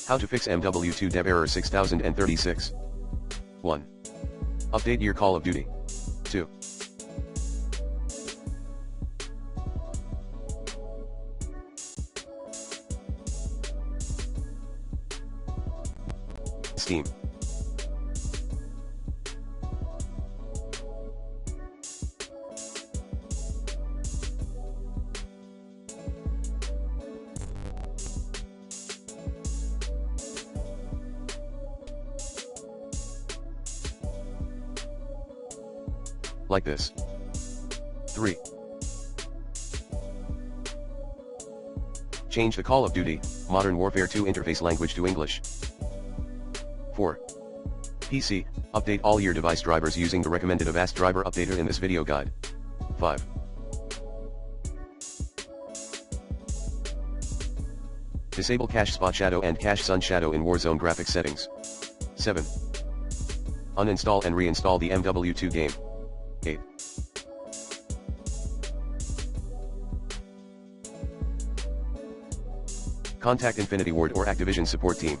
How to fix MW2 dev error 6036. 1. Update your Call of Duty. 2. Steam. Like this. 3. Change the Call of Duty Modern Warfare 2 interface language to English. 4. PC, update all your device drivers using the recommended Avast driver updater in this video guide. 5. Disable Cache Spot Shadow and Cache Sun Shadow in Warzone graphics settings. 7. Uninstall and reinstall the MW2 game. 8. Contact Infinity Ward or Activision support team.